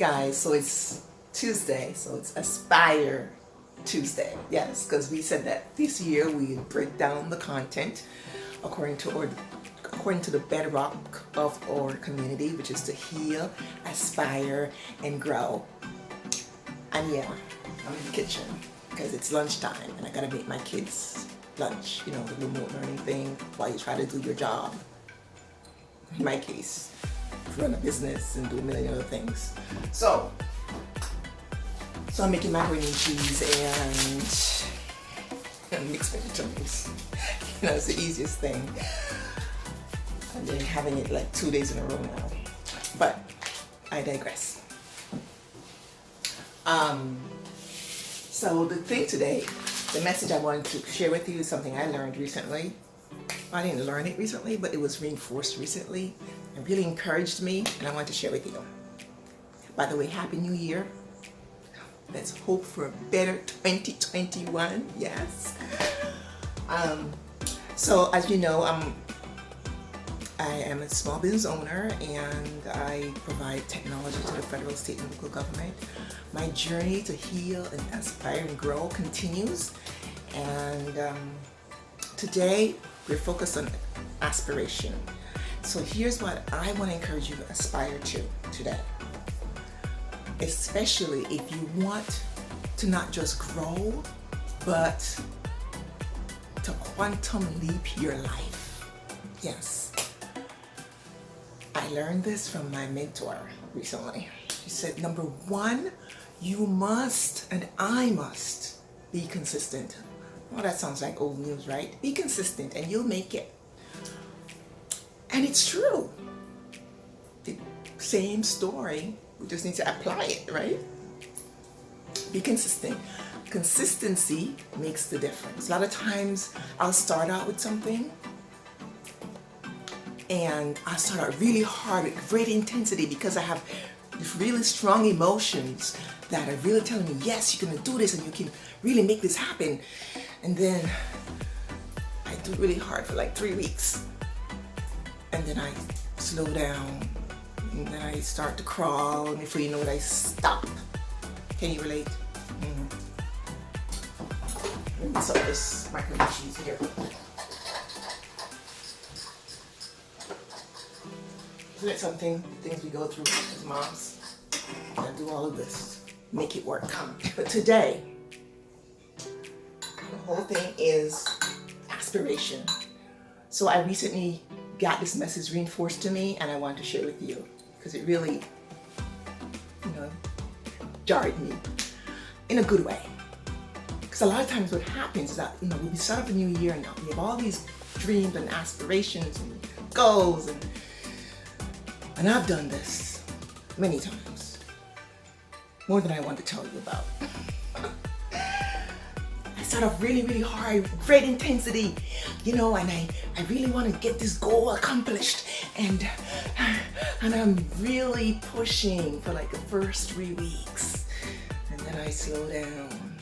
guys, so it's Tuesday, so it's Aspire Tuesday. Yes, because we said that this year we break down the content according to the bedrock of our community, which is to heal, aspire, and grow. And yeah, I'm in the kitchen because it's lunchtime and I gotta make my kids lunch, you know, the remote learning thing while you try to do your job. In my case, run a business and do a million other things. So I'm making macaroni and cheese and mixed vegetables. You know, it's the easiest thing. I've been having it like 2 days in a row now. But I digress. So the thing today, the message I wanted to share with you is something I learned recently. I didn't learn it recently, but it was reinforced recently and really encouraged me, and I want to share with you. By the way, Happy New Year. Let's hope for a better 2021, yes. So as you know, I am a small business owner and I provide technology to the federal, state, and local government. My journey to heal and aspire and grow continues, and today we're focused on aspiration. So here's what I want to encourage you to aspire to today. Especially if you want to not just grow, but to quantum leap your life. Yes. I learned this from my mentor recently. She said, number one, you must, and I must, be consistent. Well, that sounds like old news, right? Be consistent and you'll make it. And it's true. The same story. We just need to apply it, right? Be consistent. Consistency makes the difference. A lot of times I'll start out with something and I start out really hard with great intensity because I have really strong emotions that are really telling me, yes, you're gonna do this and you can really make this happen. And then I do really hard for like 3 weeks. And then I slow down. And then I start to crawl, and before you know it, I stop. Can you relate? Let me set this macaroni and cheese here. Isn't it something, things we go through as moms? And do all of this, make it work. But today, the whole thing is aspiration. So I recently got this message reinforced to me, and I want to share with you because it really, jarred me in a good way. Because a lot of times what happens is that, we start up a new year now. We have all these dreams and aspirations and goals, and I've done this many times, more than I want to tell you about. I start off really, really hard, great intensity, and I really want to get this goal accomplished, and I'm really pushing for like the first 3 weeks, and then I slow down,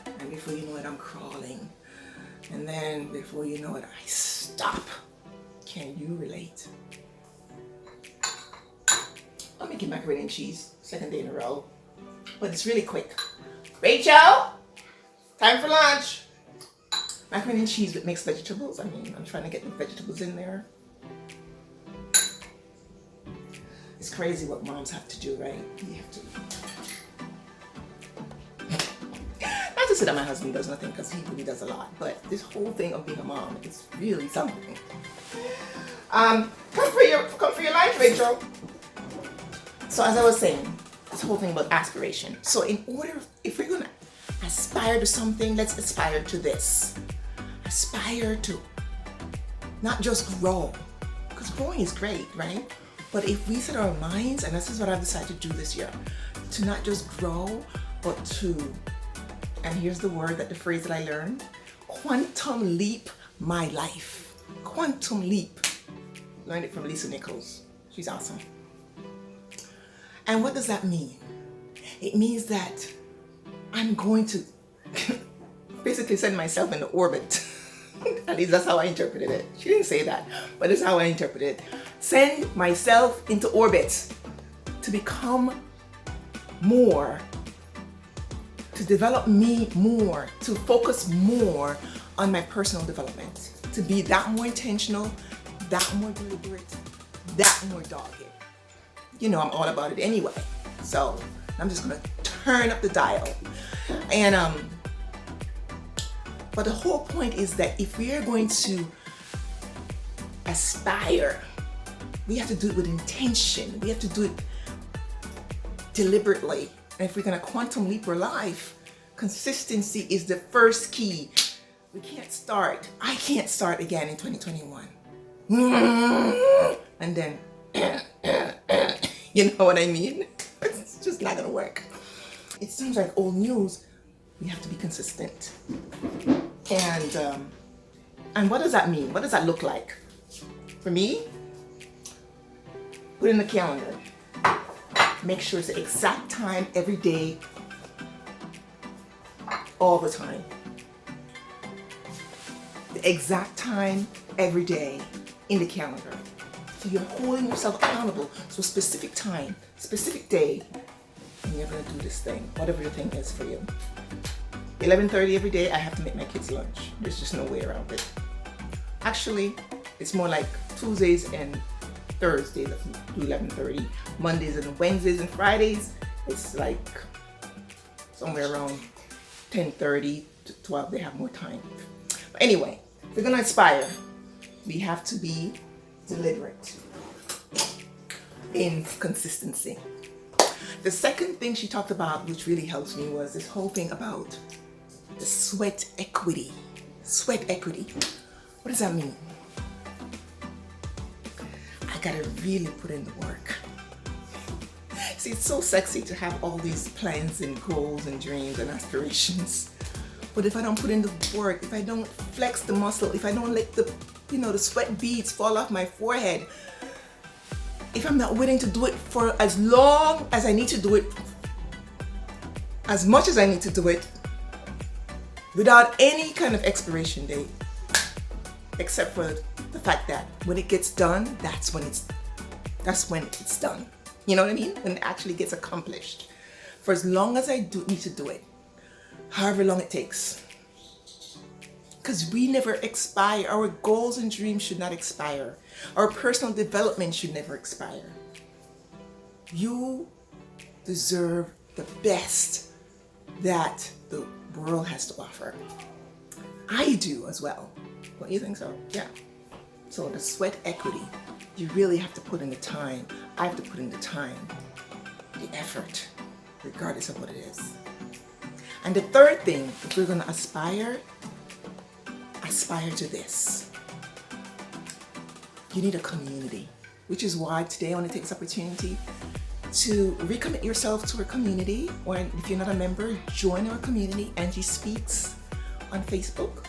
and before you know it, I'm crawling, and then before you know it, I stop. Can you relate? I'm making macaroni and cheese, second day in a row, but it's really quick. Rachel, time for lunch. Macaroni and cheese with mixed vegetables. I'm trying to get the vegetables in there. It's crazy what moms have to do, right? You have to. Not to say that my husband does nothing, because he really does a lot, but this whole thing of being a mom is really something. Come for your lunch, Rachel. So as I was saying, this whole thing about aspiration. So if we're gonna aspire to something, let's aspire to this. Aspire to not just grow, because growing is great, right? But if we set our minds, and this is what I've decided to do this year, to not just grow, but to, and here's the phrase that I learned, quantum leap my life. Quantum leap. Learned it from Lisa Nichols. She's awesome. And what does that mean? It means that I'm going to basically send myself into orbit. At least that's how I interpreted it. She didn't say that, but it's how I interpreted it. Send myself into orbit to become more, to develop me more, to focus more on my personal development, to be that more intentional, that more deliberate, that more dogged. You know I'm all about it anyway. So I'm just gonna turn up the dial. And but the whole point is that if we are going to aspire, we have to do it with intention. We have to do it deliberately. And if we're gonna quantum leap our life, consistency is the first key. We can't start. I can't start again in 2021. And then, you know what I mean? It's just not gonna work. It seems like old news. We have to be consistent. And what does that mean? What does that look like? For me, put in the calendar. Make sure it's the exact time every day, all the time. The exact time every day in the calendar. So you're holding yourself accountable to a specific time, specific day, and you're gonna do this thing, whatever the thing is for you. 11:30 every day, I have to make my kids lunch. There's just no way around it. Actually, it's more like Tuesdays and Thursdays at 11:30. Mondays and Wednesdays and Fridays, it's like somewhere around 10:30 to 12. They have more time. But anyway, if we're gonna aspire, we have to be deliberate in consistency. The second thing she talked about, which really helps me, was this whole thing about the sweat equity. Sweat equity. What does that mean? I gotta really put in the work. See, it's so sexy to have all these plans and goals and dreams and aspirations. But if I don't put in the work, if I don't flex the muscle, if I don't let the, the sweat beads fall off my forehead, if I'm not willing to do it for as long as I need to do it, as much as I need to do it, without any kind of expiration date, except for the fact that when it gets done, that's when it's done. You know what I mean? When it actually gets accomplished. For as long as I need to do it, however long it takes. Because we never expire. Our goals and dreams should not expire. Our personal development should never expire. You deserve the best that the world has to offer. I do as well. Don't you think so? Yeah. So the sweat equity, you really have to put in the time. I have to put in the time, the effort, regardless of what it is. And the third thing, if we're going to aspire to this. You need a community, which is why today I want to take this opportunity to recommit yourself to our community, or if you're not a member, join our community. Angie Speaks on Facebook.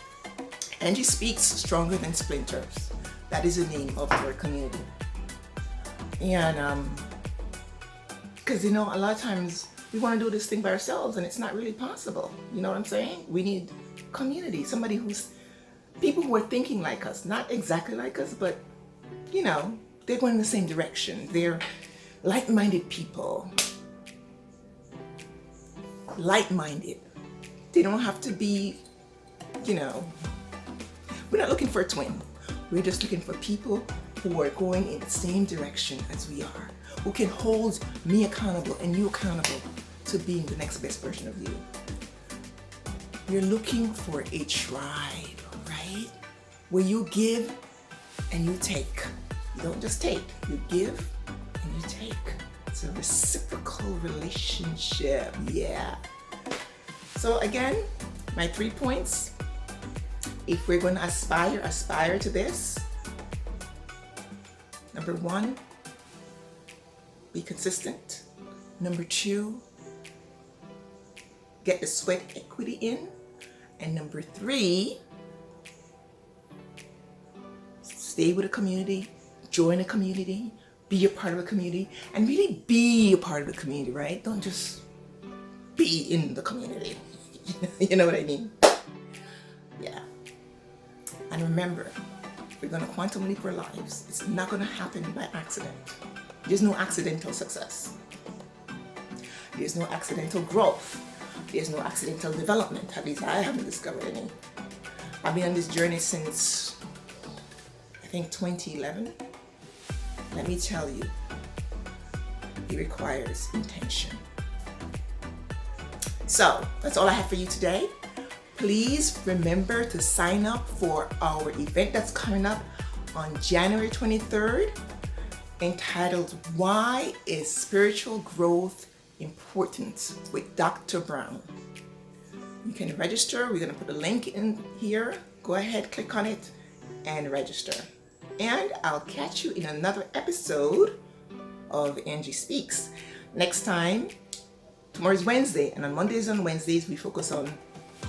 Angie Speaks Stronger Than Splinters. That is the name of our community. And because a lot of times we want to do this thing by ourselves and it's not really possible. You know what I'm saying? We need community, people who are thinking like us, not exactly like us, but they're going in the same direction. They're like-minded people. Like-minded. They don't have to be, we're not looking for a twin. We're just looking for people who are going in the same direction as we are, who can hold me accountable and you accountable to being the next best version of you. You're looking for a tribe, right? Where you give and you take. You don't just take, you give and you take. It's a reciprocal relationship, yeah. So again, my 3 points. If we're going to aspire to this. Number 1, be consistent. Number 2, get the sweat equity in. And number 3, stay with a community, join a community, be a part of a community, and really be a part of the community, right? Don't just be in the community. You know what I mean? Yeah. And remember, if we're going to quantum leap our lives, it's not going to happen by accident. There's no accidental success. There's no accidental growth. There's no accidental development. At least I haven't discovered any. I've been on this journey since, I think, 2011. Let me tell you, it requires intention. So that's all I have for you today. Please remember to sign up for our event that's coming up on January 23rd, entitled Why is Spiritual Growth Important with Dr. Brown. You can register. We're going to put a link in here. Go ahead, click on it and register. And I'll catch you in another episode of Angie Speaks. Next time, tomorrow is Wednesday, and on Mondays and Wednesdays we focus on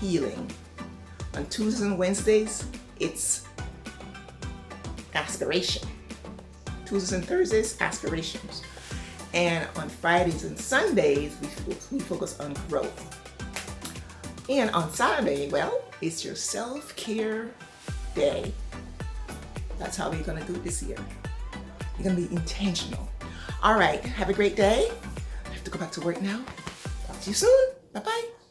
healing. On Tuesdays and Wednesdays, it's aspiration. Tuesdays and Thursdays, aspirations. And on Fridays and Sundays, we focus on growth. And on Saturday, well, it's your self-care day. That's how we're gonna do it this year. You're gonna be intentional. All right, have a great day. I have to go back to work now. Talk to you soon. Bye-bye.